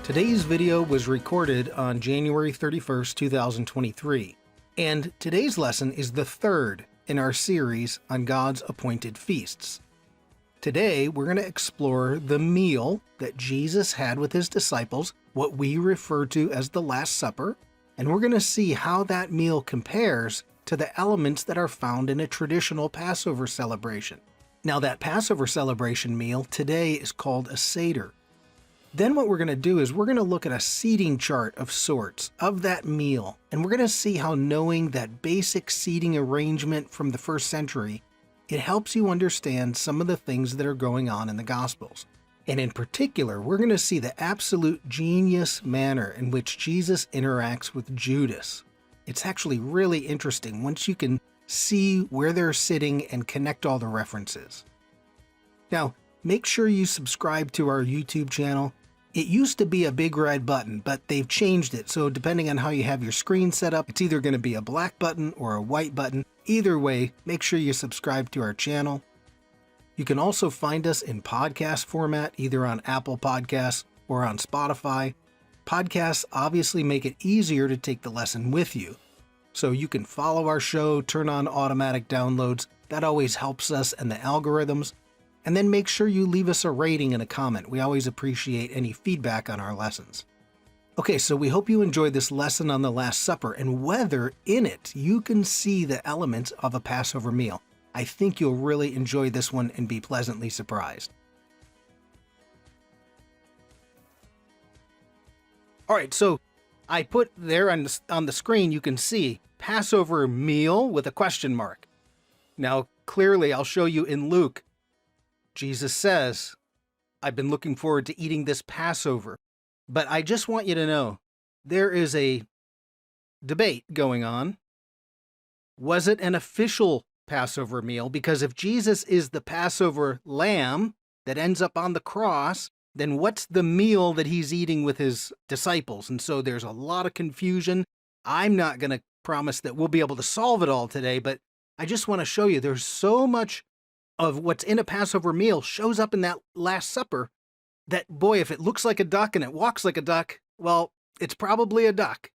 Today's video was recorded on January 31st, 2023, and today's lesson is the third in our series on God's appointed feasts. Today, we're going to explore the meal that Jesus had with his disciples, what we refer to as the Last Supper, and we're going to see how that meal compares to the elements that are found in a traditional Passover celebration. Now, that Passover celebration meal today is called a Seder. Then what we're going to do is we're going to look at a seating chart of sorts of that meal, and we're going to see how knowing that basic seating arrangement from the first century, it helps you understand some of the things that are going on in the Gospels. And in particular, we're going to see the absolute genius manner in which Jesus interacts with Judas. It's actually really interesting once you can see where they're sitting and connect all the references. Now, make sure you subscribe to our YouTube channel. It used to be a big red button, but they've changed it, so depending on how you have your screen set up, it's either going to be a black button or a white button. Either way, make sure you subscribe to our channel. You can also find us in podcast format, either on Apple Podcasts or on Spotify. Podcasts obviously make it easier to take the lesson with you, so you can follow our show, turn on automatic downloads. That always helps us and the algorithms. And then make sure you leave us a rating and a comment. We always appreciate any feedback on our lessons. Okay, so we hope you enjoyed this lesson on the Last Supper and whether in it you can see the elements of a Passover meal. I think you'll really enjoy this one and be pleasantly surprised. All right, so I put there on the screen, you can see Passover meal with a question mark. Now, clearly, I'll show you in Luke. Jesus says, I've been looking forward to eating this Passover, but I just want you to know there is a debate going on. Was it an official Passover meal? Because if Jesus is the Passover lamb that ends up on the cross, then what's the meal that he's eating with his disciples? And so there's a lot of confusion. I'm not going to promise that we'll be able to solve it all today, but I just want to show you there's so much of what's in a Passover meal shows up in that Last Supper that, boy, if it looks like a duck and it walks like a duck, well, it's probably a duck.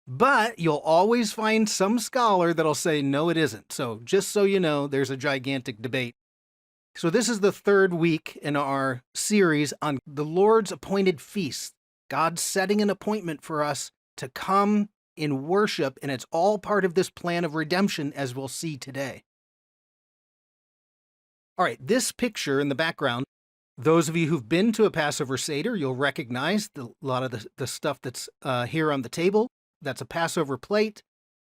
But you'll always find some scholar that'll say, no, it isn't. So just so you know, there's a gigantic debate. So this is the third week in our series on the Lord's appointed feast. God's setting an appointment for us to come in worship, and it's all part of this plan of redemption, as we'll see today. All right, this picture in the background, those of you who've been to a Passover Seder, you'll recognize a lot of the stuff that's here on the table. That's a Passover plate,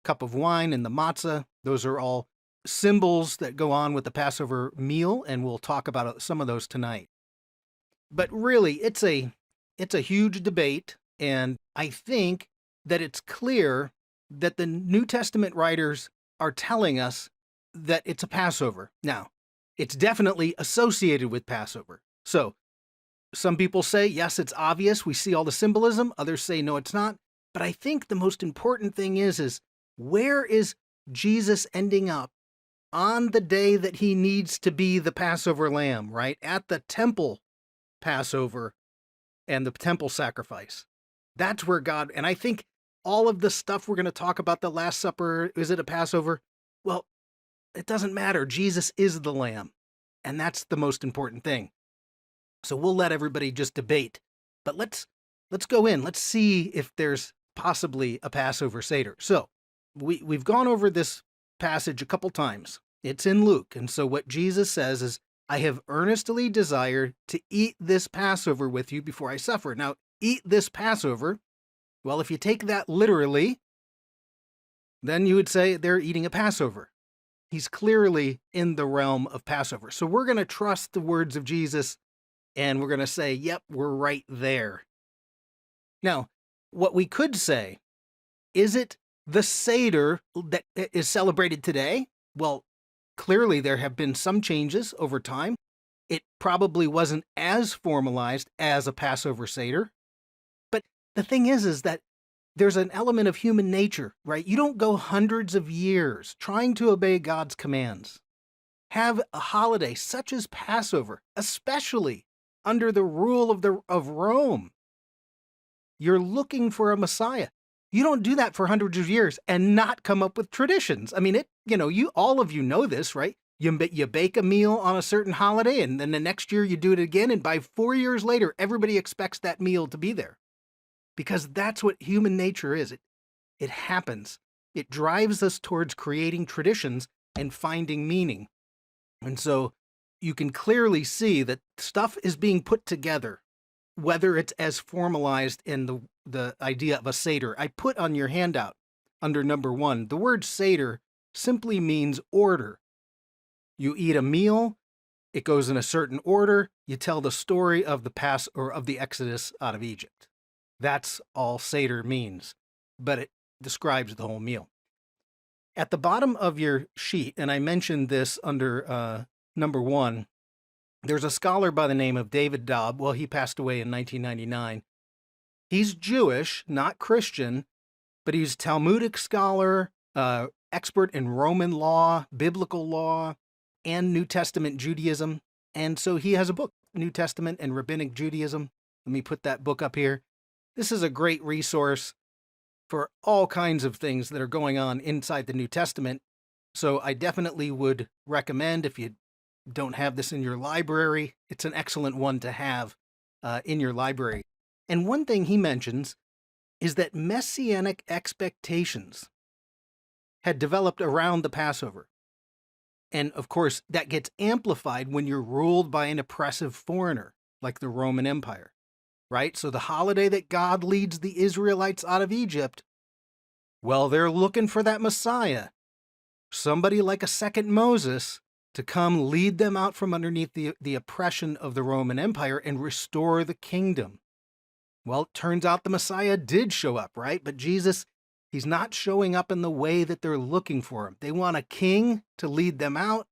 cup of wine, and the matzah. Those are all symbols that go on with the Passover meal, and we'll talk about some of those tonight. But really, it's a huge debate, and I think that it's clear that the New Testament writers are telling us that it's a Passover. Now, it's definitely associated with Passover. So some people say, yes, it's obvious. We see all the symbolism. Others say, no, it's not. But I think the most important thing is where is Jesus ending up on the day that he needs to be the Passover lamb, right? At the temple Passover and the temple sacrifice. That's where God, and I think all of the stuff we're going to talk about, the Last Supper, is it a Passover? Well, it doesn't matter. Jesus is the lamb, and that's the most important thing. So we'll let everybody just debate, but let's go in. Let's see if there's possibly a Passover Seder. So we've gone over this passage a couple times. It's in Luke, and so what Jesus says is, I have earnestly desired to eat this Passover with you before I suffer. Now, eat this Passover, well, if you take that literally, then you would say they're eating a Passover. He's clearly in the realm of Passover. So we're going to trust the words of Jesus, and we're going to say, yep, we're right there. Now, what we could say, is it the Seder that is celebrated today? Well, clearly there have been some changes over time. It probably wasn't as formalized as a Passover Seder. But the thing is that there's an element of human nature, right? You don't go hundreds of years trying to obey God's commands. Have a holiday such as Passover, especially under the rule of Rome. You're looking for a Messiah. You don't do that for hundreds of years and not come up with traditions. I mean, all of you know this, right? You bake a meal on a certain holiday, and then the next year you do it again, and by 4 years later, everybody expects that meal to be there. Because that's what human nature is. It happens. It drives us towards creating traditions and finding meaning. And so you can clearly see that stuff is being put together, whether it's as formalized in the idea of a Seder. I put on your handout under number 1, the word Seder simply means order. You eat a meal, it goes in a certain order, you tell the story of the Exodus out of Egypt. That's all Seder means, but it describes the whole meal. At the bottom of your sheet, and I mentioned this under number 1, there's a scholar by the name of David Daube. Well, he passed away in 1999. He's Jewish, not Christian, but he's a Talmudic scholar, expert in Roman law, biblical law, and New Testament Judaism. And so he has a book, New Testament and Rabbinic Judaism. Let me put that book up here. This is a great resource for all kinds of things that are going on inside the New Testament. So I definitely would recommend, if you don't have this in your library, it's an excellent one to have in your library. And one thing he mentions is that messianic expectations had developed around the Passover. And of course, that gets amplified when you're ruled by an oppressive foreigner, like the Roman Empire, right? So the holiday that God leads the Israelites out of Egypt, well, they're looking for that Messiah, somebody like a second Moses, to come lead them out from underneath the oppression of the Roman Empire and restore the kingdom. Well, it turns out the Messiah did show up, right? But Jesus, he's not showing up in the way that they're looking for him. They want a king to lead them out,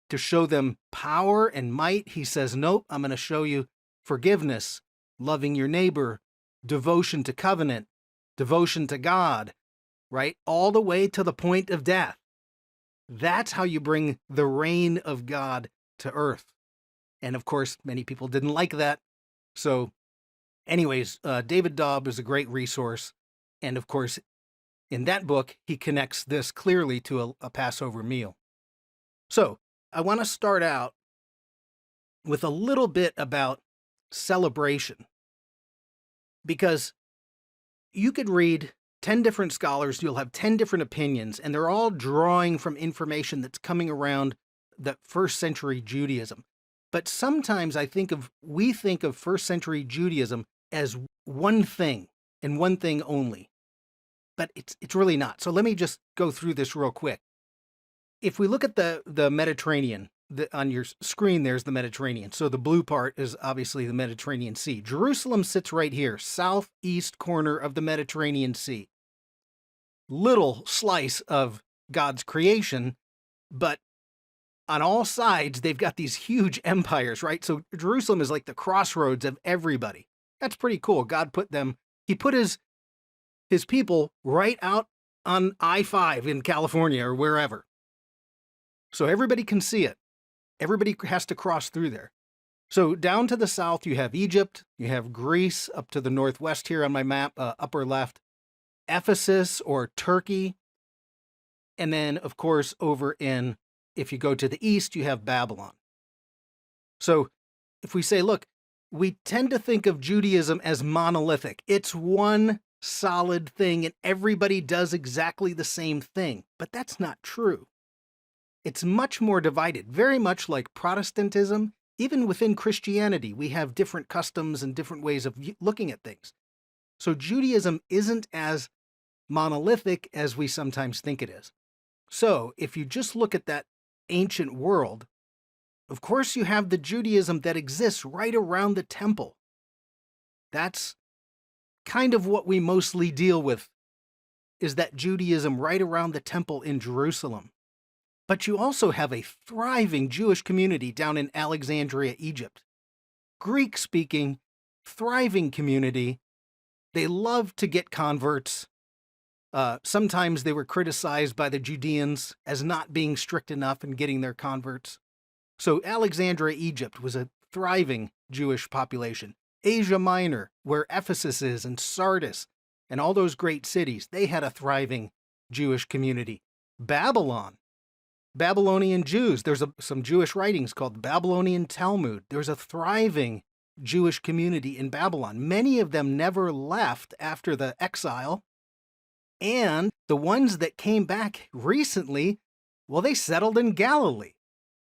to show them power and might. He says, nope, I'm going to show you forgiveness, loving your neighbor, devotion to covenant, devotion to God, right? All the way to the point of death. That's how you bring the reign of God to earth. And of course, many people didn't like that. So anyways, David Daube is a great resource. And of course, in that book, he connects this clearly to a Passover meal. So I want to start out with a little bit about celebration, because you could read 10 different scholars, you'll have 10 different opinions, and they're all drawing from information that's coming around the first century Judaism. But sometimes we think of first century Judaism as one thing and one thing only. But it's really not. So let me just go through this real quick. If we look at the Mediterranean, on your screen there's the Mediterranean. So the blue part is obviously the Mediterranean Sea. Jerusalem sits right here, southeast corner of the Mediterranean Sea. Little slice of God's creation, but on all sides they've got these huge empires, right? So Jerusalem is like the crossroads of everybody. That's pretty cool. He put his people right out on I-5 in California or wherever. So everybody can see it. Everybody has to cross through there. So down to the south, you have Egypt, you have Greece up to the northwest here on my map, upper left, Ephesus or Turkey. And then, of course, if you go to the east, you have Babylon. So if we say, look, we tend to think of Judaism as monolithic. It's one solid thing and everybody does exactly the same thing. But that's not true. It's much more divided, very much like Protestantism. Even within Christianity, we have different customs and different ways of looking at things. So Judaism isn't as monolithic as we sometimes think it is. So if you just look at that ancient world, of course you have the Judaism that exists right around the temple. That's kind of what we mostly deal with, is that Judaism right around the temple in Jerusalem. But you also have a thriving Jewish community down in Alexandria, Egypt. Greek-speaking, thriving community. They love to get converts. Sometimes they were criticized by the Judeans as not being strict enough in getting their converts. So Alexandria, Egypt was a thriving Jewish population. Asia Minor, where Ephesus is, and Sardis, and all those great cities, they had a thriving Jewish community. Babylon, Babylonian Jews, there's some Jewish writings called the Babylonian Talmud. There's a thriving Jewish community in Babylon. Many of them never left after the exile. And the ones that came back recently, well, they settled in Galilee.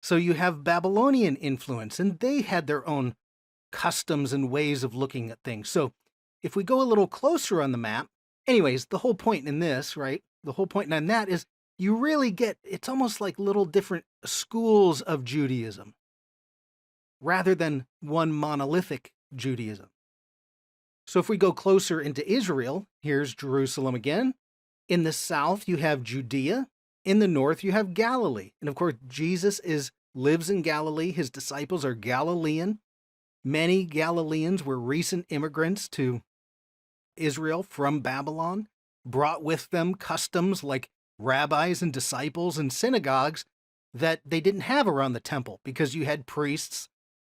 So you have Babylonian influence, and they had their own customs and ways of looking at things. So if we go a little closer on the map, anyways, the whole point in this, right? The whole point in that is you really get, it's almost like little different schools of Judaism rather than one monolithic Judaism. So if we go closer into Israel, here's Jerusalem again. In the south, you have Judea. In the north, you have Galilee. And of course, Jesus lives in Galilee. His disciples are Galilean. Many Galileans were recent immigrants to Israel from Babylon, brought with them customs like rabbis and disciples and synagogues that they didn't have around the temple because you had priests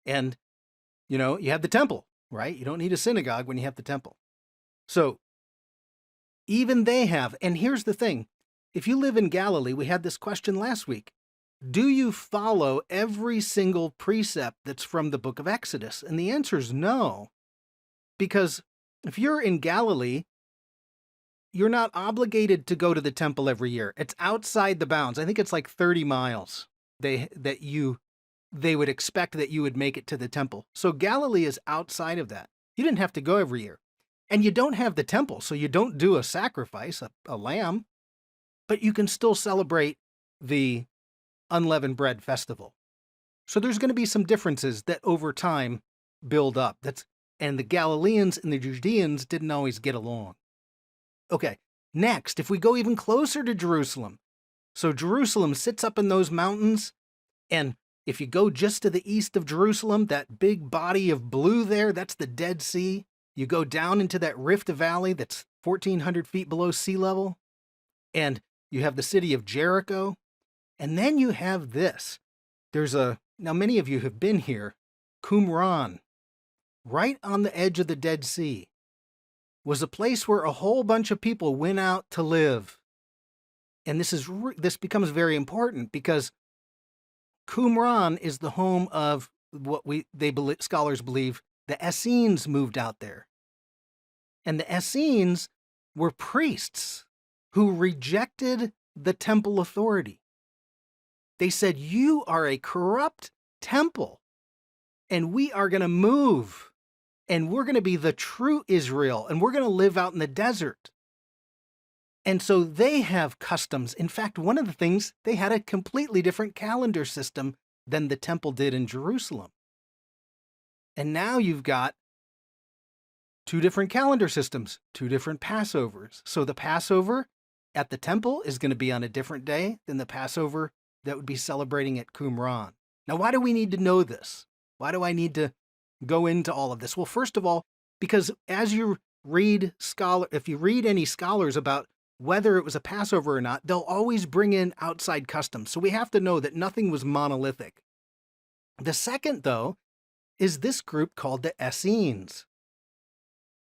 and, you had the temple, right? You don't need a synagogue when you have the temple. So even they have, and here's the thing, if you live in Galilee, we had this question last week, do you follow every single precept that's from the book of Exodus? And the answer is no, because if you're in Galilee, you're not obligated to go to the temple every year. It's outside the bounds. I think it's like 30 miles they would expect that you would make it to the temple. So Galilee is outside of that. You didn't have to go every year. And you don't have the temple, so you don't do a sacrifice, a lamb, but you can still celebrate the unleavened bread festival. So there's going to be some differences that over time build up. And the Galileans and the Judeans didn't always get along. Okay, next, if we go even closer to Jerusalem. So Jerusalem sits up in those mountains, and if you go just to the east of Jerusalem, that big body of blue there, that's the Dead Sea. You go down into that Rift Valley that's 1,400 feet below sea level, and you have the city of Jericho. And then you have this. Now many of you have been here, Qumran, right on the edge of the Dead Sea, was a place where a whole bunch of people went out to live. And this becomes very important because Qumran is the home of what scholars believe the Essenes moved out there. And the Essenes were priests who rejected the temple authority. They said, you are a corrupt temple, and we are going to move, and we're going to be the true Israel, and we're going to live out in the desert. And so they have customs. In fact, one of the things, they had a completely different calendar system than the temple did in Jerusalem. And now you've got two different calendar systems, two different Passovers. So the Passover at the temple is going to be on a different day than the Passover that would be celebrating at Qumran. Now, why do we need to know this? Why do I need to go into all of this? Well, first of all, because as you read if you read any scholars about whether it was a Passover or not, they'll always bring in outside customs. So we have to know that nothing was monolithic. The second, though, is this group called the Essenes.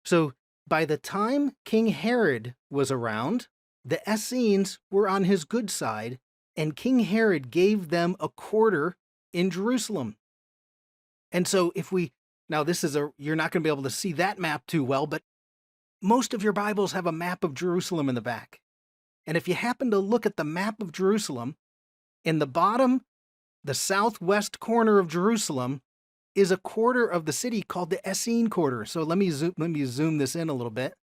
So by the time King Herod was around, the Essenes were on his good side, and King Herod gave them a quarter in Jerusalem. And so now you're not going to be able to see that map too well, but most of your Bibles have a map of Jerusalem in the back. And if you happen to look at the map of Jerusalem, in the bottom, the southwest corner of Jerusalem is a quarter of the city called the Essene quarter. So let me zoom this in a little bit.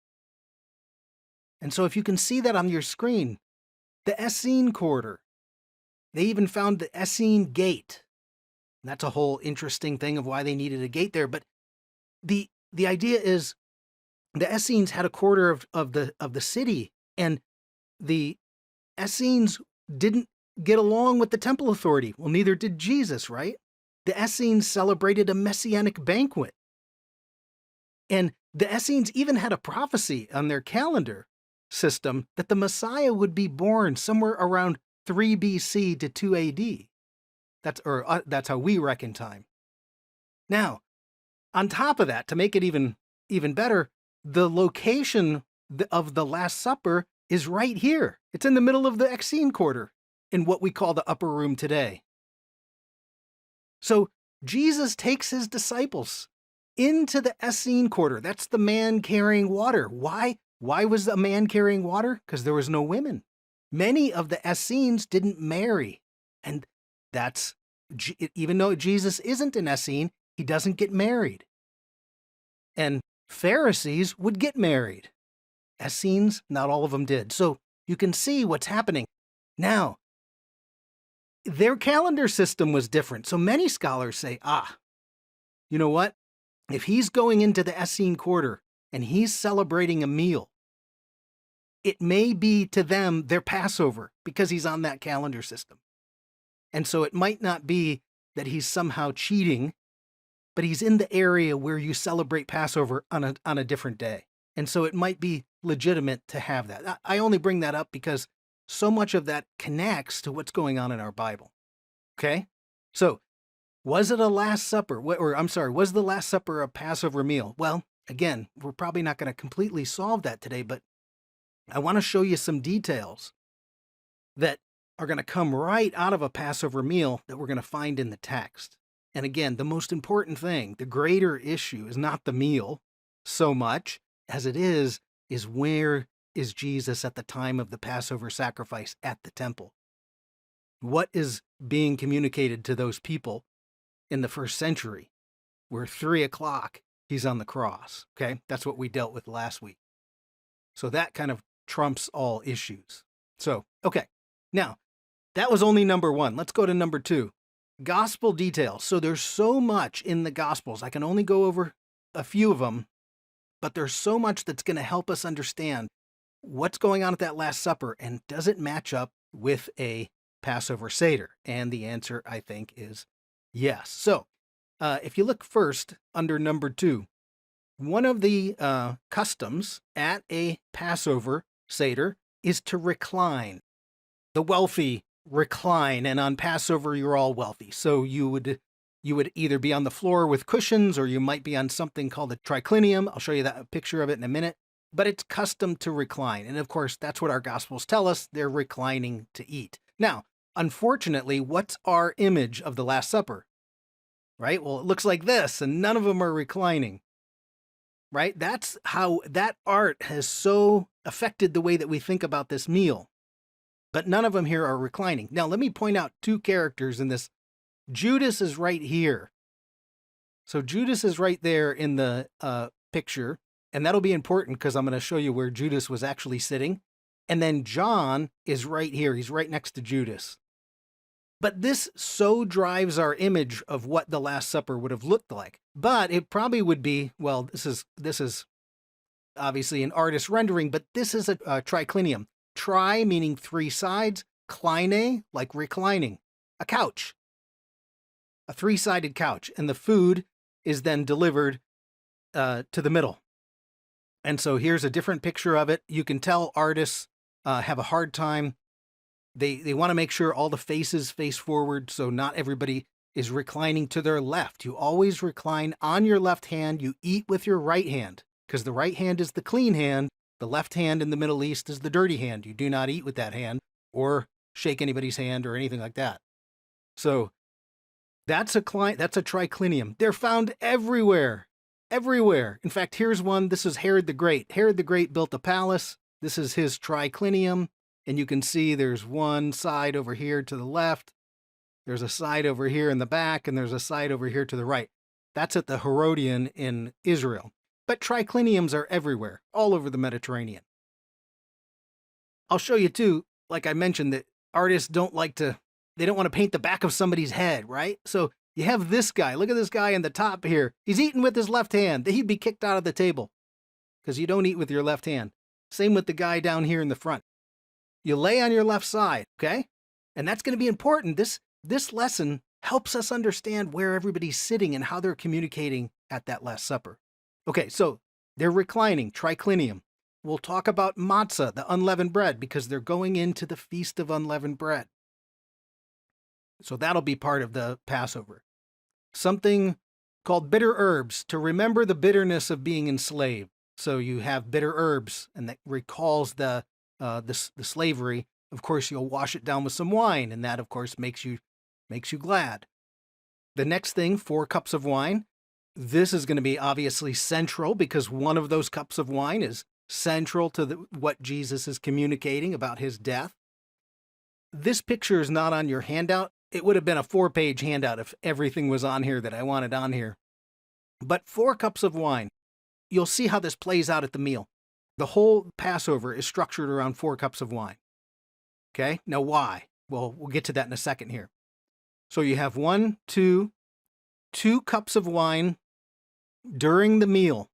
And so if you can see that on your screen, the Essene quarter, they even found the Essene gate. And that's a whole interesting thing of why they needed a gate there. But the idea is the Essenes had a quarter of the city, and the Essenes didn't get along with the temple authority. Well, neither did Jesus, right? The Essenes celebrated a messianic banquet. And the Essenes even had a prophecy on their calendar system that the Messiah would be born somewhere around 3 BC to 2 AD. That's how we reckon time. Now, On top of that, to make it even better, the location of the Last Supper is right here. It's in the middle of the Essene quarter in what we call the upper room today. So Jesus takes his disciples into the Essene quarter. That's the man carrying water. Why? Why was a man carrying water? Because there was no women. Many of the Essenes didn't marry. And that's, even though Jesus isn't an Essene, he doesn't get married. And Pharisees would get married. Essenes, not all of them did. So you can see what's happening. Now, their calendar system was different. So many scholars say, you know what? If he's going into the Essene quarter and he's celebrating a meal, it may be to them their Passover because he's on that calendar system. And so it might not be that he's somehow cheating, but he's in the area where you celebrate Passover on a different day. And so it might be legitimate to have that. I only bring that up because so much of that connects to what's going on in our Bible. Okay? So, was it a Last Supper? Was the Last Supper a Passover meal? Well, again, we're probably not going to completely solve that today, but I want to show you some details that are going to come right out of a Passover meal that we're going to find in the text. And again, the most important thing, the greater issue is not the meal so much as it is where is Jesus at the time of the Passover sacrifice at the temple? What is being communicated to those people in the first century where 3 o'clock he's on the cross? Okay, that's what we dealt with last week. So that kind of trumps all issues. So, okay, now that was only number one. Let's go to number two. Gospel details. So there's so much in the Gospels. I can only go over a few of them, but there's so much that's going to help us understand what's going on at that Last Supper, and does it match up with a Passover Seder? And the answer, I think, is yes. So if you look first under number two, one of the customs at a Passover Seder is to recline. The wealthy recline, and on Passover you're all wealthy. So you would either be on the floor with cushions, or you might be on something called a triclinium. I'll show you that picture of it in a minute. But it's custom to recline. And of course, that's what our Gospels tell us. They're reclining to eat. Now, unfortunately, what's our image of the Last Supper? Right? Well, it looks like this, and none of them are reclining. Right? That's how that art has so affected the way that we think about this meal. But none of them here are reclining. Now, let me point out two characters in this. Judas is right here. So Judas is right there in the picture. And that'll be important because I'm going to show you where Judas was actually sitting. And then John is right here. He's right next to Judas. But this so drives our image of what the Last Supper would have looked like. But it probably would be, well, this is obviously an artist rendering, but this is a triclinium. Tri meaning 3 sides, kline, like reclining, a couch, a 3-sided couch. And the food is then delivered to the middle. And so here's a different picture of it. You can tell artists have a hard time. They want to make sure all the faces face forward, so not everybody is reclining to their left. You always recline on your left hand. You eat with your right hand, because the right hand is the clean hand. The left hand in the Middle East is the dirty hand. You do not eat with that hand or shake anybody's hand or anything like that. So that's a triclinium. They're found everywhere. Everywhere. In fact, here's one. This is Herod the Great. Herod the Great built a palace. This is his triclinium. And you can see there's one side over here to the left. There's a side over here in the back, and there's a side over here to the right. That's at the Herodian in Israel. But tricliniums are everywhere, all over the Mediterranean. I'll show you too, like I mentioned, that artists they don't want to paint the back of somebody's head, right? So you have this guy. Look at this guy in the top here. He's eating with his left hand. He'd be kicked out of the table because you don't eat with your left hand. Same with the guy down here in the front. You lay on your left side, okay? And that's going to be important. This lesson helps us understand where everybody's sitting and how they're communicating at that Last Supper. Okay, so they're reclining, triclinium. We'll talk about matzah, the unleavened bread, because they're going into the Feast of Unleavened Bread. So that'll be part of the Passover. Something called bitter herbs to remember the bitterness of being enslaved. So you have bitter herbs, and that recalls the slavery. Of course, you'll wash it down with some wine, and that, of course, makes you glad. The next thing, 4 cups of wine. This is going to be obviously central because one of those cups of wine is central to what Jesus is communicating about his death. This picture is not on your handout. It would have been a 4-page handout if everything was on here that I wanted on here. But 4 cups of wine. You'll see how this plays out at the meal. The whole Passover is structured around 4 cups of wine. Okay, now why? Well, we'll get to that in a second here. So you have 2 cups of wine during the meal.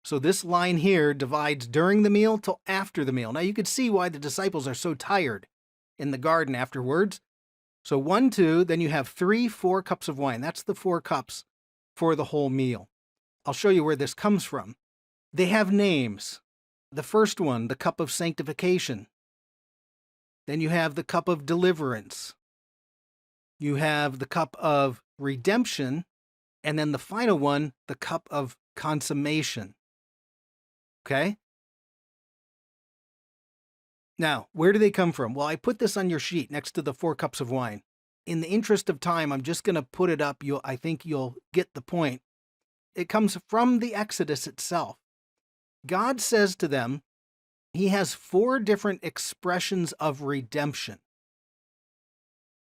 So this line here divides during the meal till after the meal. Now you could see why the disciples are so tired in the garden afterwards. So 1, 2, then you have 3, 4 cups of wine. That's the 4 cups for the whole meal. I'll show you where this comes from. They have names. The first one, the cup of sanctification. Then you have the cup of deliverance. You have the cup of redemption. And then the final one, the cup of consummation. Okay? Now, where do they come from? Well, I put this on your sheet next to the 4 cups of wine. In the interest of time, I'm just going to put it up. I think you'll get the point. It comes from the Exodus itself. God says to them, he has 4 different expressions of redemption.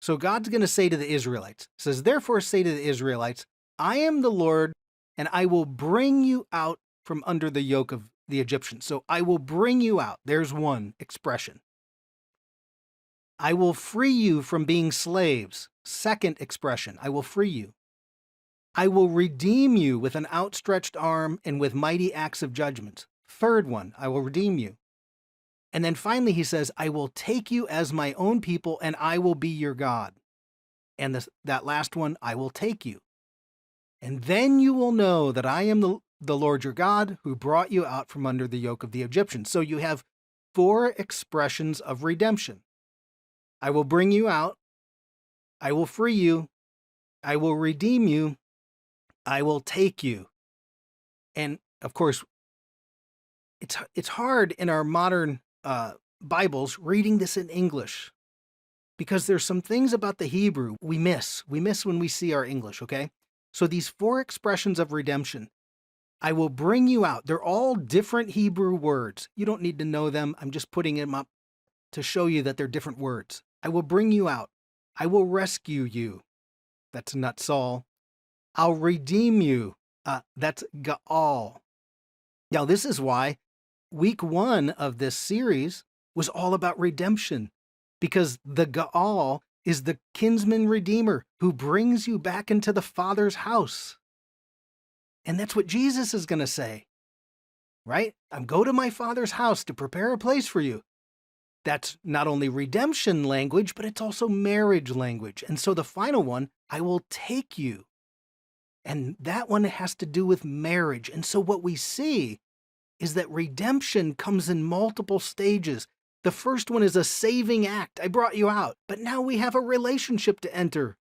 So God's going to say to the Israelites, says, therefore say to the Israelites, I am the Lord, and I will bring you out from under the yoke of the Egyptians. So I will bring you out. There's one expression. I will free you from being slaves. Second expression, I will free you. I will redeem you with an outstretched arm and with mighty acts of judgment. Third one, I will redeem you. And then finally he says, I will take you as my own people and I will be your God. And that last one, I will take you. And then you will know that I am the Lord your God who brought you out from under the yoke of the Egyptians. So you have 4 expressions of redemption. I will bring you out. I will free you. I will redeem you. I will take you. And of course, it's hard in our modern Bibles reading this in English because there's some things about the Hebrew we miss. We miss when we see our English, okay? So these 4 expressions of redemption, I will bring you out. They're all different Hebrew words. You don't need to know them. I'm just putting them up to show you that they're different words. I will bring you out. I will rescue you. That's Natsal. I'll redeem you. That's Gaal. Now, this is why week 1 of this series was all about redemption, because the Gaal is the kinsman redeemer who brings you back into the Father's house. And that's what Jesus is going to say, right? I'm go to my Father's house to prepare a place for you. That's not only redemption language, but it's also marriage language. And so the final one, I will take you. And that one has to do with marriage. And so what we see is that redemption comes in multiple stages. The first one is a saving act. I brought you out, but now we have a relationship to enter.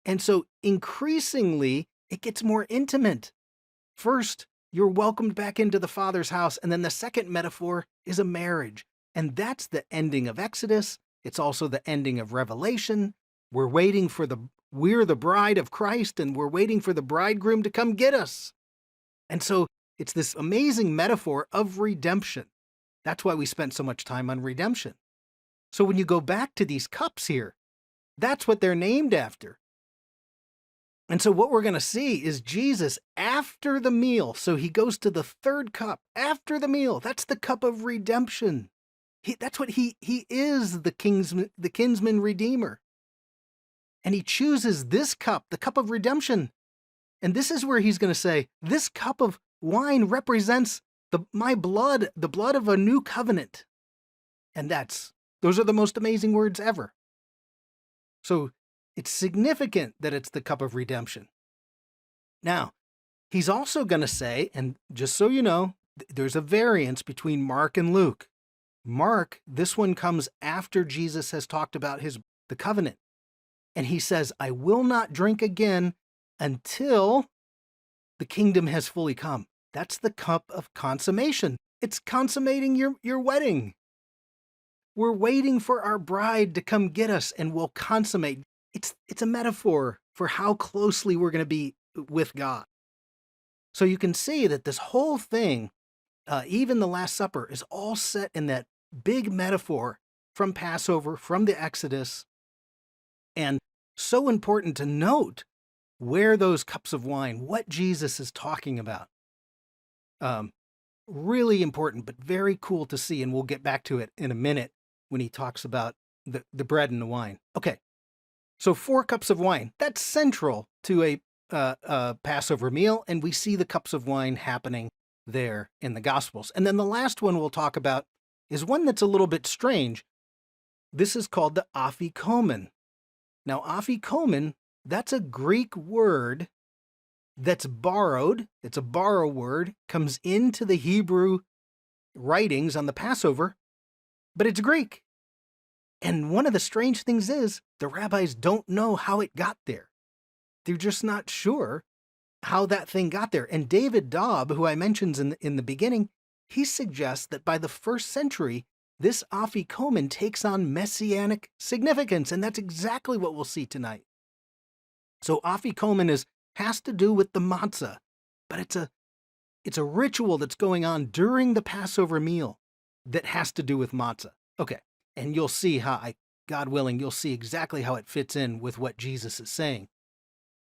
And so increasingly, it gets more intimate. First, you're welcomed back into the Father's house. And then the second metaphor is a marriage. And that's the ending of Exodus. It's also the ending of Revelation. We're the bride of Christ, and we're waiting for the bridegroom to come get us. And so it's this amazing metaphor of redemption. That's why we spent so much time on redemption. So when you go back to these cups here, that's what they're named after. And so what we're going to see is Jesus after the meal. So he goes to the 3rd cup after the meal. That's the cup of redemption. That's what he is, the kinsman redeemer. And he chooses this cup, the cup of redemption. And this is where he's going to say, this cup of wine represents my blood, the blood of a new covenant. And those are the most amazing words ever. So it's significant that it's the cup of redemption. Now, he's also going to say, and just so you know, there's a variance between Mark and Luke. Mark, this one comes after Jesus has talked about the covenant. And he says, I will not drink again until the kingdom has fully come. That's the cup of consummation. It's consummating your wedding. We're waiting for our bride to come get us, and we'll consummate. It's a metaphor for how closely we're going to be with God. So you can see that this whole thing, even the Last Supper, is all set in that big metaphor from Passover, from the Exodus, and so important to note where those cups of wine, what Jesus is talking about. Really important, but very cool to see, and we'll get back to it in a minute when he talks about the bread and the wine. Okay, so 4 cups of wine. That's central to a Passover meal, and we see the cups of wine happening there in the Gospels. And then the last one we'll talk about is one that's a little bit strange. This is called the afikomen. Now, afikomen, that's a Greek word that's borrowed. It's a borrow word, comes into the Hebrew writings on the Passover, but it's Greek. And one of the strange things is the rabbis don't know how it got there. They're just not sure how that thing got there. And David Daube, who I mentioned in the beginning, he suggests that by the 1st century, this afikomen takes on messianic significance, and that's exactly what we'll see tonight. So afikomen has to do with the matzah, but it's a ritual that's going on during the Passover meal that has to do with matzah. Okay, and you'll see how, God willing, you'll see exactly how it fits in with what Jesus is saying.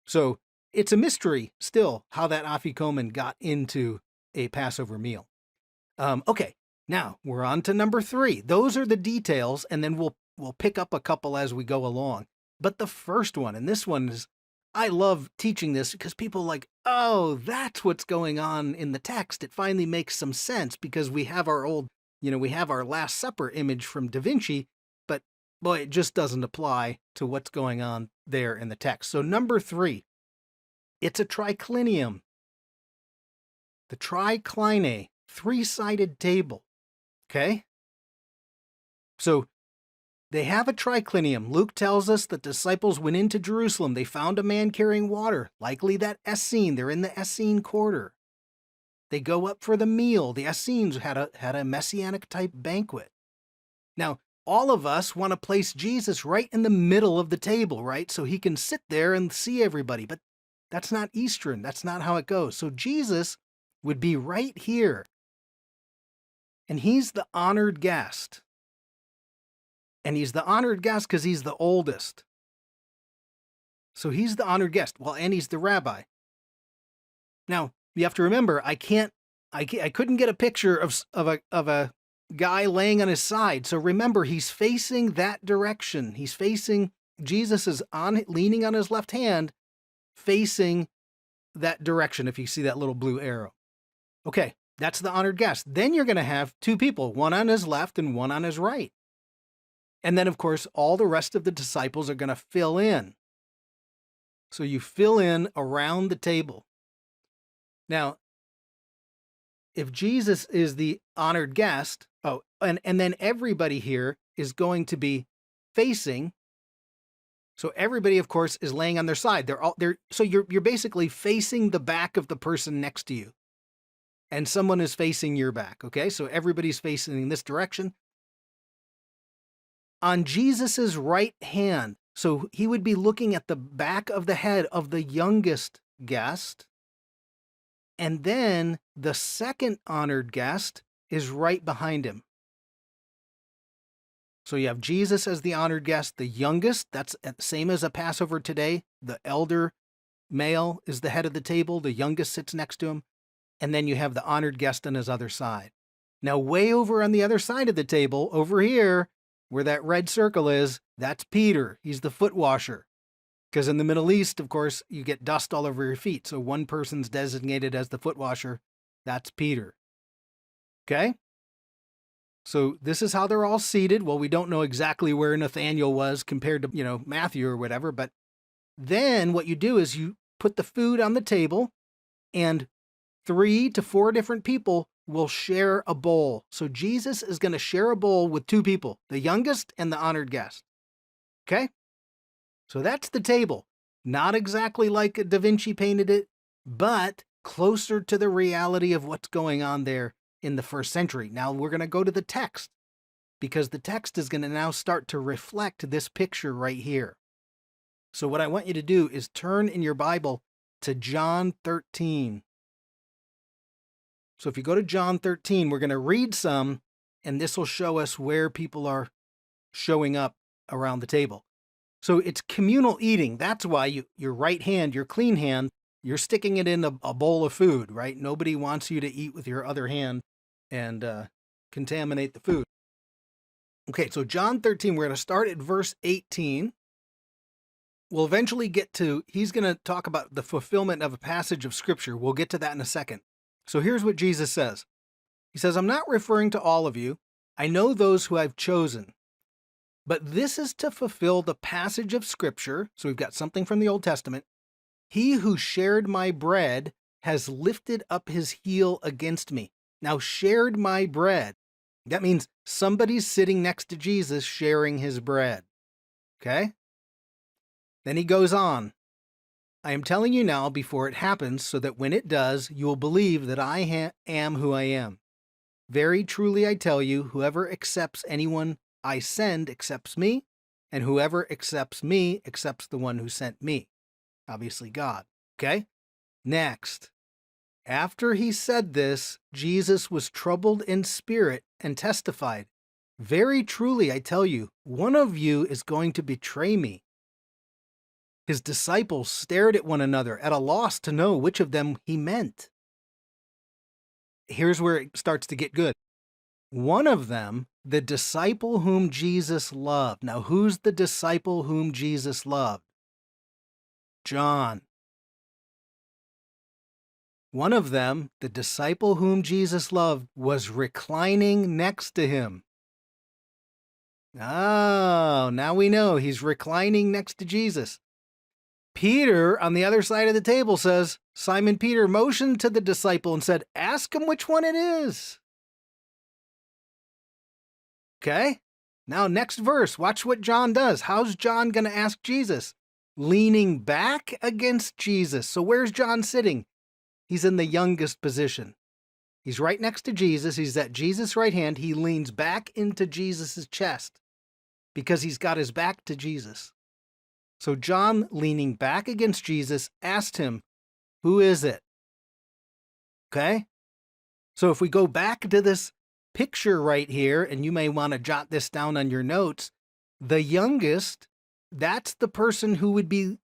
So it's a mystery still how that afikomen got into a Passover meal. Okay, now we're on to number 3. Those are the details, and then we'll pick up a couple as we go along. But the first one, and this one is, I love teaching this because people are like, oh, that's what's going on in the text. It finally makes some sense because we have our we have our Last Supper image from Da Vinci, but boy, it just doesn't apply to what's going on there in the text. So number 3, it's a triclinium. The tricline, 3-sided table. Okay? So they have a triclinium. Luke tells us that disciples went into Jerusalem. They found a man carrying water, likely that Essene. They're in the Essene quarter. They go up for the meal. The Essenes had a messianic type banquet. Now, all of us want to place Jesus right in the middle of the table, right? So he can sit there and see everybody. But that's not Eastern. That's not how it goes. So Jesus would be right here. And he's the honored guest. And he's the honored guest because he's the oldest. So he's the honored guest. Well, and he's the rabbi. Now, you have to remember, I couldn't get a picture of a guy laying on his side. So remember, he's facing that direction. He's facing, Jesus is leaning on his left hand, facing that direction, if you see that little blue arrow. Okay, that's the honored guest. Then you're going to have 2 people, one on his left and one on his right. And then, of course, all the rest of the disciples are going to fill in. So you fill in around the table. Now, if Jesus is the honored guest, and then everybody here is going to be facing. So everybody, of course, is laying on their side. So you're basically facing the back of the person next to you. And someone is facing your back, okay? So everybody's facing in this direction. On Jesus's right hand, so he would be looking at the back of the head of the youngest guest. And then the second honored guest is right behind him. So you have Jesus as the honored guest, the youngest. That's the same as a Passover today. The elder male is the head of the table. The youngest sits next to him. And then you have the honored guest on his other side. Now, way over on the other side of the table, over here, where that red circle is, that's Peter. He's the foot washer. Because in the Middle East, of course, you get dust all over your feet. So one person's designated as the foot washer. That's Peter. Okay? So this is how they're all seated. Well, we don't know exactly where Nathaniel was compared to, Matthew or whatever. But then what you do is you put the food on the table, and 3 to 4 different people will share a bowl. So Jesus is going to share a bowl with 2 people, the youngest and the honored guest. Okay? So that's the table. Not exactly like Da Vinci painted it, but closer to the reality of what's going on there in the first century. Now we're going to go to the text, because the text is going to now start to reflect this picture right here. So what I want you to do is turn in your Bible to John 13. So if you go to John 13, we're going to read some, and this will show us where people are showing up around the table. So it's communal eating. That's why your right hand, your clean hand, you're sticking it in a bowl of food, right? Nobody wants you to eat with your other hand and contaminate the food. Okay, so John 13, we're going to start at verse 18. We'll eventually get to, he's going to talk about the fulfillment of a passage of Scripture. We'll get to that in a second. So here's what Jesus says. He says, I'm not referring to all of you. I know those who I've chosen. But this is to fulfill the passage of Scripture. So we've got something from the Old Testament. He who shared my bread has lifted up his heel against me. Now, shared my bread. That means somebody's sitting next to Jesus sharing his bread. Okay? Then he goes on. I am telling you now before it happens, so that when it does, you will believe that I am who I am. Very truly I tell you, whoever accepts anyone I send accepts me, and whoever accepts me accepts the one who sent me. Obviously God. Okay? Next. After he said this, Jesus was troubled in spirit and testified, very truly I tell you, one of you is going to betray me. His disciples stared at one another, at a loss to know which of them he meant. Here's where it starts to get good. One of them, the disciple whom Jesus loved. Now, who's the disciple whom Jesus loved? John. One of them, the disciple whom Jesus loved, was reclining next to him. Oh, now we know he's reclining next to Jesus. Peter, on the other side of the table, says, Simon Peter motioned to the disciple and said, ask him which one it is. Okay? Now, next verse, watch what John does. How's John going to ask Jesus? Leaning back against Jesus. So where's John sitting? He's in the youngest position. He's right next to Jesus. He's at Jesus' right hand. He leans back into Jesus' chest because he's got his back to Jesus. So John, leaning back against Jesus, asked him, who is it? Okay? So if we go back to this picture right here, and you may want to jot this down on your notes, the youngest, that's the person who would be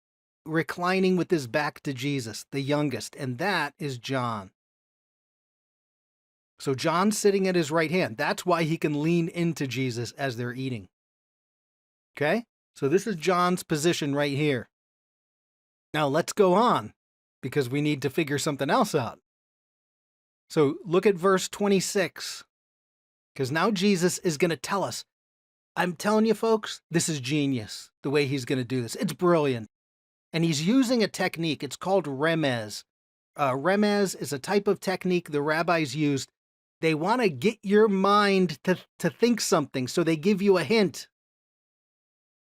reclining with his back to Jesus, the youngest, and that is John. So John's sitting at his right hand. That's why he can lean into Jesus as they're eating. Okay? So this is John's position right here. Now let's go on, because we need to figure something else out. So look at verse 26, because now Jesus is going to tell us. I'm telling you, folks, this is genius, the way he's going to do this. It's brilliant. And he's using a technique. It's called remez. Remez is a type of technique the rabbis used. They want to get your mind to think something, so they give you a hint.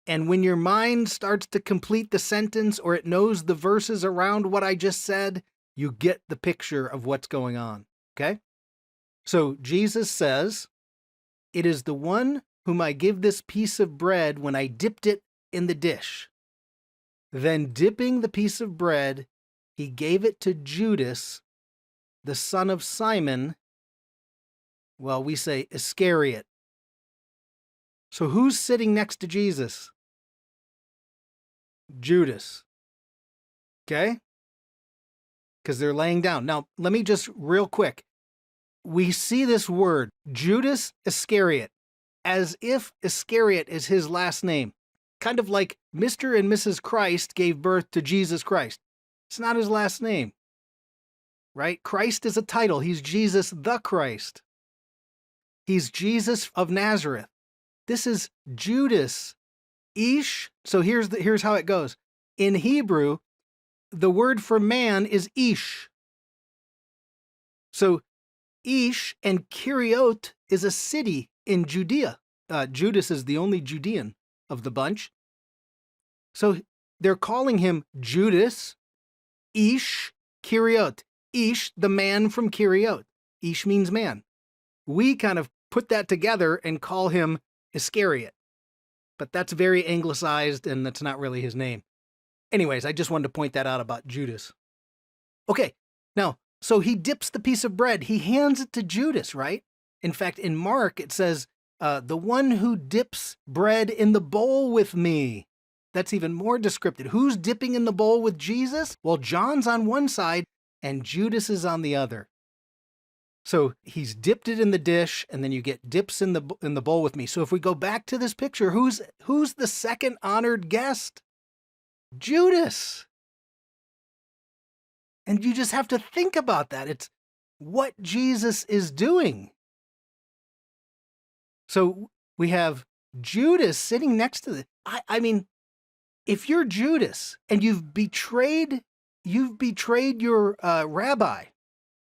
And when your mind starts to complete the sentence, or it knows the verses around what I just said, you get the picture of what's going on. Okay? So Jesus says, it is the one whom I give this piece of bread when I dipped it in the dish. Then dipping the piece of bread, he gave it to Judas, the son of Simon. Well, we say Iscariot. So who's sitting next to Jesus? Judas. Okay? Because they're laying down. Now, let me just real quick. We see this word, Judas Iscariot, as if Iscariot is his last name. Kind of like Mr. and Mrs. Christ gave birth to Jesus Christ. It's not his last name, right? Christ is a title. He's Jesus the Christ. He's Jesus of Nazareth. This is Judas. Ish. So here's how it goes. In Hebrew, the word for man is Ish. So Ish and Kiriot is a city in Judea. Judas is the only Judean of the bunch. So they're calling him Judas, Ish, Kiriot. Ish, the man from Kiriot. Ish means man. We kind of put that together and call him Iscariot. But that's very anglicized, and that's not really his name. Anyways, I just wanted to point that out about Judas. Okay, now, so he dips the piece of bread. He hands it to Judas, right? In fact, in Mark, it says, the one who dips bread in the bowl with me. That's even more descriptive. Who's dipping in the bowl with Jesus? Well, John's on one side and Judas is on the other. So he's dipped it in the dish, and then you get dips in the bowl with me. So if we go back to this picture, who's the second honored guest? Judas. And you just have to think about that. It's what Jesus is doing. So we have Judas sitting next to I mean, if you're Judas and you've betrayed your rabbi,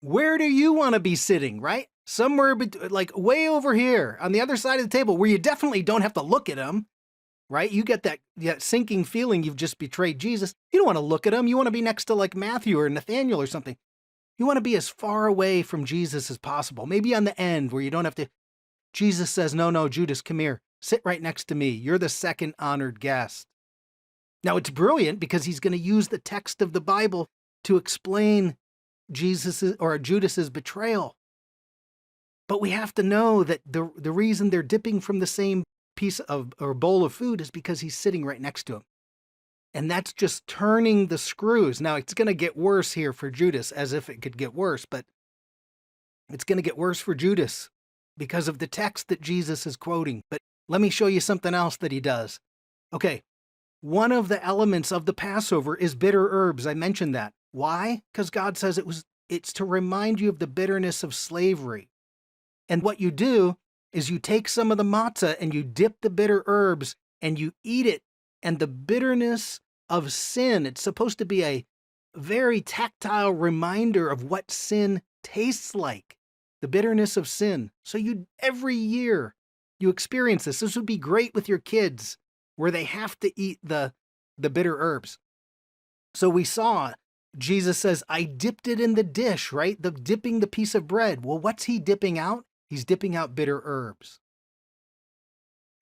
where do you want to be sitting, right? Somewhere like way over here on the other side of the table where you definitely don't have to look at him, right? You get that sinking feeling you've just betrayed Jesus. You don't want to look at him. You want to be next to like Matthew or Nathaniel or something. You want to be as far away from Jesus as possible. Maybe on the end where you don't have to. Jesus says, no, Judas, come here. Sit right next to me. You're the second honored guest. Now, it's brilliant because he's going to use the text of the Bible to explain Judas's betrayal. But we have to know that the reason they're dipping from the same piece of or bowl of food is because he's sitting right next to him. And that's just turning the screws. Now, it's going to get worse here for Judas, as if it could get worse, but it's going to get worse for Judas because of the text that Jesus is quoting. But let me show you something else that he does. Okay, one of the elements of the Passover is bitter herbs. I mentioned that. Why? Because God says it's to remind you of the bitterness of slavery. And what you do is you take some of the matzah and you dip the bitter herbs and you eat it. And the bitterness of sin, it's supposed to be a very tactile reminder of what sin tastes like. The bitterness of sin. So every year you experience this. This would be great with your kids where they have to eat the bitter herbs. So we saw Jesus says, I dipped it in the dish, right? Dipping the piece of bread. Well, what's he dipping out? He's dipping out bitter herbs.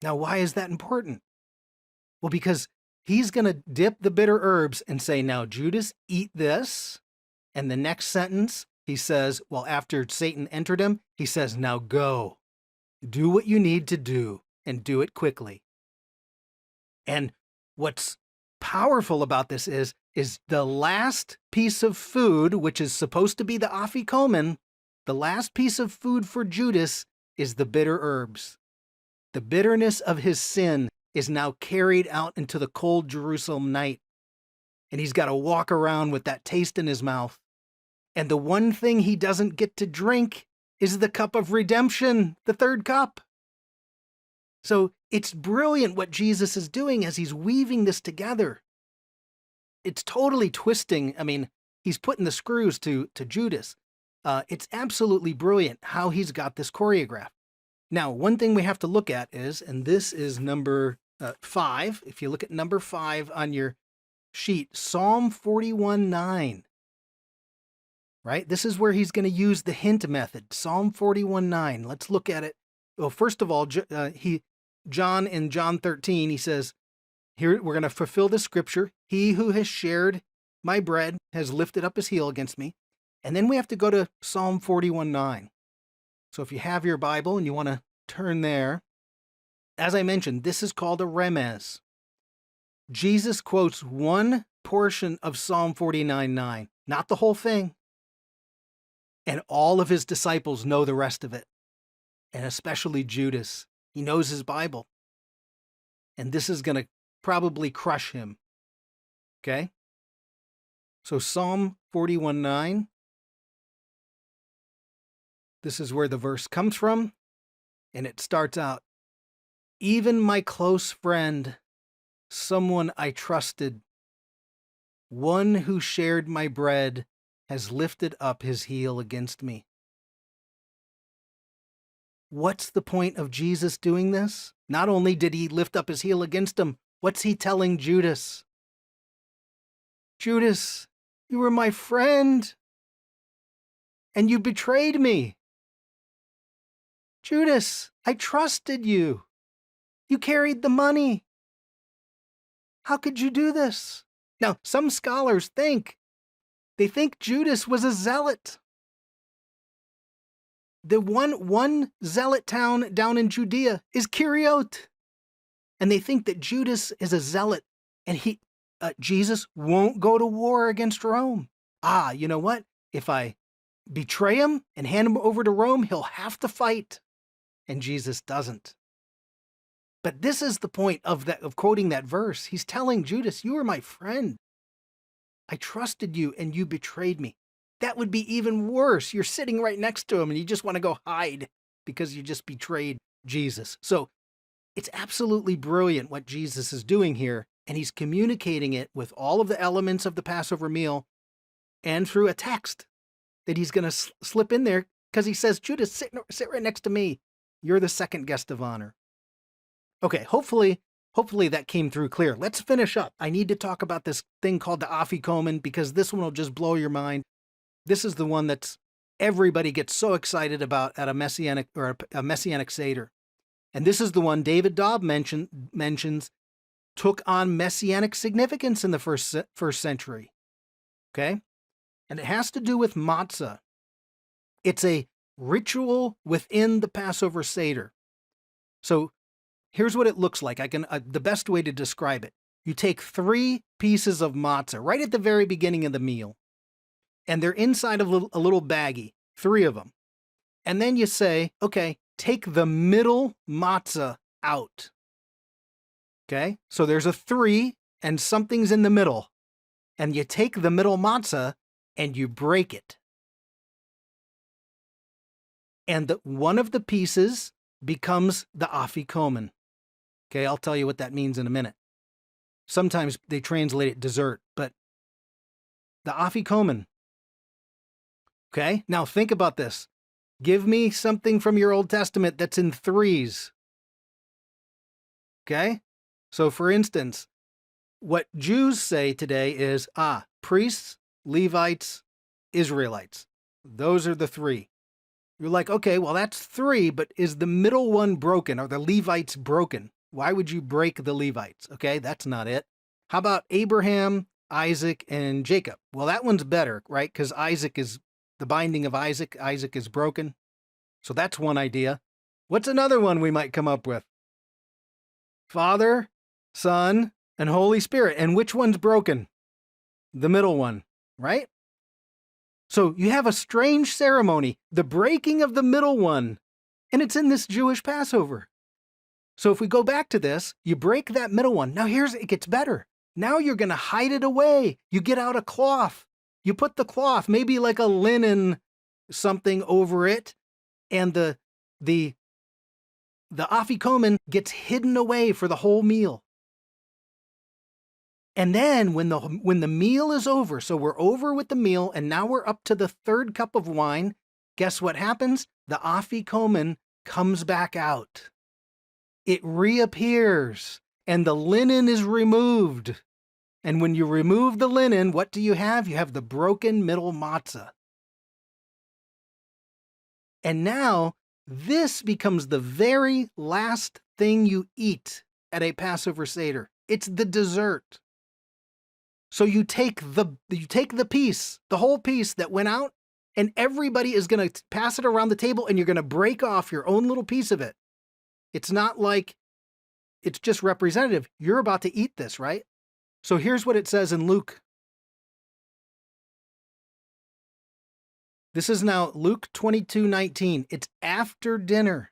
Now, why is that important? Well, because he's going to dip the bitter herbs and say, now, Judas, eat this. And the next sentence, he says, well, after Satan entered him, he says, now go. Do what you need to do and do it quickly. And what's powerful about this is the last piece of food, which is supposed to be the afikomen, the last piece of food for Judas is the bitter herbs. The bitterness of his sin is now carried out into the cold Jerusalem night. And he's got to walk around with that taste in his mouth. And the one thing he doesn't get to drink is the cup of redemption, the third cup. So it's brilliant what Jesus is doing as he's weaving this together. It's totally twisting. I mean, he's putting the screws to Judas. It's absolutely brilliant how he's got this choreographed. Now, one thing we have to look at is, and this is number 5. If you look at number 5 on your sheet, Psalm 41:9. Right? This is where he's going to use the hint method. Psalm 41:9. Let's look at it. Well, first of all, John in John 13, he says, here we're going to fulfill the scripture. He who has shared my bread has lifted up his heel against me. And then we have to go to Psalm 41:9. So if you have your Bible and you want to turn there, as I mentioned, this is called a remez. Jesus quotes one portion of Psalm 49:9, not the whole thing. And all of his disciples know the rest of it. And especially Judas. He knows his Bible. And this is going to probably crush him. Okay? So Psalm 41:9. This is where the verse comes from. And it starts out, even my close friend, someone I trusted, one who shared my bread, has lifted up his heel against me. What's the point of Jesus doing this? Not only did he lift up his heel against him, what's he telling Judas? Judas, you were my friend. and you betrayed me. Judas, I trusted you. You carried the money. How could you do this? Now, some scholars think Judas was a zealot. The one zealot town down in Judea is Kiriot. And they think that Judas is a zealot, and Jesus won't go to war against Rome. You know what? If I betray him and hand him over to Rome, he'll have to fight. And Jesus doesn't. But this is the point of quoting that verse. He's telling Judas, you were my friend. I trusted you and you betrayed me. That would be even worse. You're sitting right next to him and you just want to go hide because you just betrayed Jesus. So it's absolutely brilliant what Jesus is doing here. And he's communicating it with all of the elements of the Passover meal and through a text that he's going to slip in there because he says, Judas, sit right next to me. You're the second guest of honor. Okay, hopefully that came through clear. Let's finish up. I need to talk about this thing called the afikomen because this one will just blow your mind. This is the one that's everybody gets so excited about at a messianic Seder. And this is the one David Daube mentions took on messianic significance in the first century. Okay? And it has to do with matzah. It's a ritual within the Passover Seder. So here's what it looks like. The best way to describe it. You take 3 pieces of matzah right at the very beginning of the meal, and they're inside of a little baggie, 3 of them. And then you say, okay, take the middle matzah out. Okay? So there's a 3 and something's in the middle. And you take the middle matzah and you break it. And one of the pieces becomes the afikomen. Okay, I'll tell you what that means in a minute. Sometimes they translate it dessert, but the afikomen. Okay, now think about this. Give me something from your Old Testament that's in 3s. Okay, so for instance, what Jews say today is, priests, Levites, Israelites. Those are the 3. You're like, okay, well, that's 3, but is the middle one broken? Are the Levites broken? Why would you break the Levites? Okay, that's not it. How about Abraham, Isaac, and Jacob? Well, that one's better, right? Because Isaac is the binding of Isaac. Isaac is broken. So that's one idea. What's another one we might come up with? Father, Son, and Holy Spirit. And which one's broken? The middle one, right? So you have a strange ceremony, the breaking of the middle one, and it's in this Jewish Passover. So if we go back to this, you break that middle one. Now it gets better. Now you're going to hide it away. You get out a cloth. You put the cloth, maybe like a linen something over it, and the afikomen gets hidden away for the whole meal. And then when the meal is over, so we're over with the meal, and now we're up to the 3rd cup of wine, guess what happens? The afikomen comes back out. It reappears, and the linen is removed. And when you remove the linen, what do you have? You have the broken middle matzah. And now, this becomes the very last thing you eat at a Passover Seder. It's the dessert. So you take the piece, the whole piece that went out, and everybody is going to pass it around the table, and you're going to break off your own little piece of it. It's not like it's just representative. You're about to eat this, right? So here's what it says in Luke. This is now Luke 22:19. It's after dinner.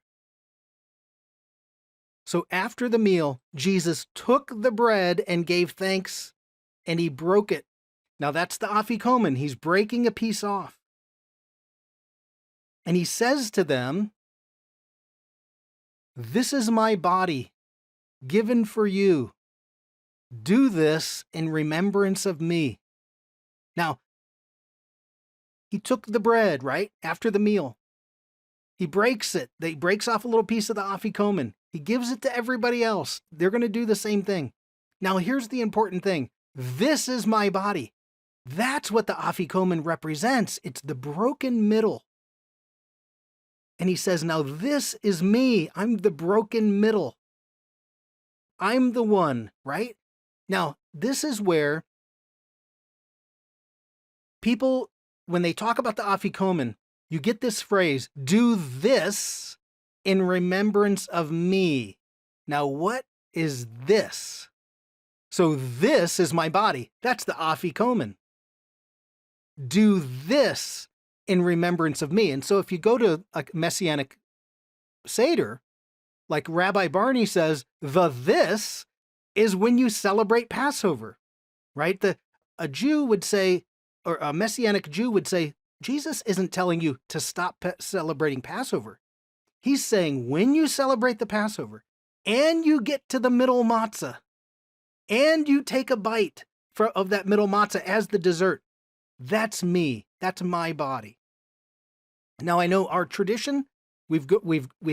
So after the meal, Jesus took the bread and gave thanks, and he broke it. Now that's the afikomen. He's breaking a piece off. And he says to them, "This is my body, given for you. Do this in remembrance of me." Now, he took the bread, right, after the meal. He breaks it. He breaks off a little piece of the afikomen. He gives it to everybody else. They're going to do the same thing. Now, here's the important thing. This is my body. That's what the afikomen represents. It's the broken middle. And he says, now this is me. I'm the broken middle. I'm the one, right? Now, this is where people, when they talk about the afikomen, you get this phrase, do this in remembrance of me. Now, what is this? So this is my body. That's the afikomen. Do this in remembrance of me. And so if you go to a Messianic Seder, like Rabbi Barney says, the this is when you celebrate Passover, right? A Jew would say, or a Messianic Jew would say, Jesus isn't telling you to stop celebrating Passover. He's saying when you celebrate the Passover and you get to the middle matzah and you take a bite of that middle matzah as the dessert, that's me. That's my body. Now, I know our tradition, we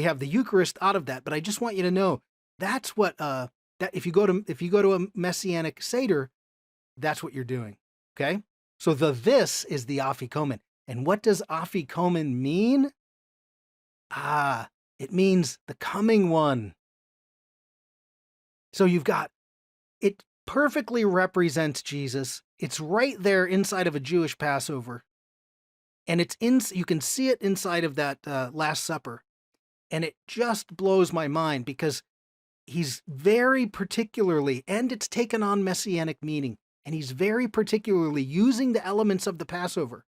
have the Eucharist out of that, but I just want you to know that's what that if you go to a Messianic Seder, that's what you're doing. Okay? So this is the afikomen. And what does afikomen mean? It means the coming one. So you've got, it perfectly represents Jesus. It's right there inside of a Jewish Passover. And you can see it inside of that Last Supper. And it just blows my mind because he's very particularly, and it's taken on messianic meaning, and he's very particularly using the elements of the Passover.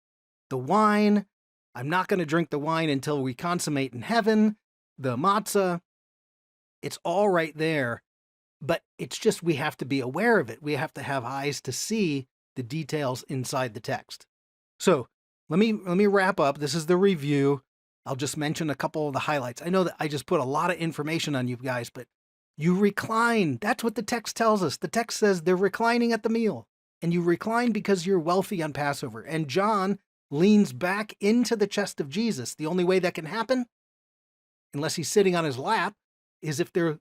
The wine, I'm not going to drink the wine until we consummate in heaven. The matzah, it's all right there. But it's just we have to be aware of it. We have to have eyes to see the details inside the text. So let me wrap up. This is the review. I'll just mention a couple of the highlights. I know that I just put a lot of information on you guys, but you recline. That's what the text tells us. The text says they're reclining at the meal, and you recline because you're wealthy on Passover. And John leans back into the chest of Jesus. The only way that can happen, unless he's sitting on his lap, is if they're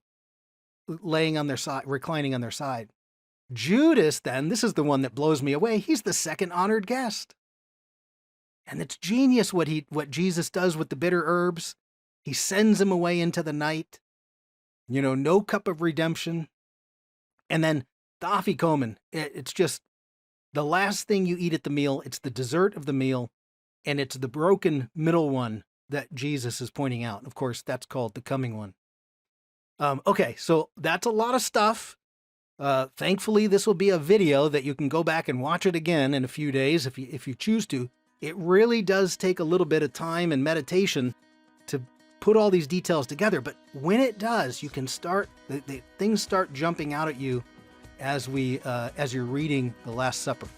laying on their side, reclining on their side. Judas, then, this is the one that blows me away. He's the second honored guest. And it's genius what Jesus does with the bitter herbs. He sends him away into the night. No cup of redemption. And then the afikomen, it's just the last thing you eat at the meal. It's the dessert of the meal, and it's the broken middle one that Jesus is pointing out. Of course, that's called the coming one. Okay, so that's a lot of stuff. Thankfully, this will be a video that you can go back and watch it again in a few days if you choose to. It really does take a little bit of time and meditation to put all these details together, but when it does, you can start, things start jumping out at you as you're reading the Last Supper.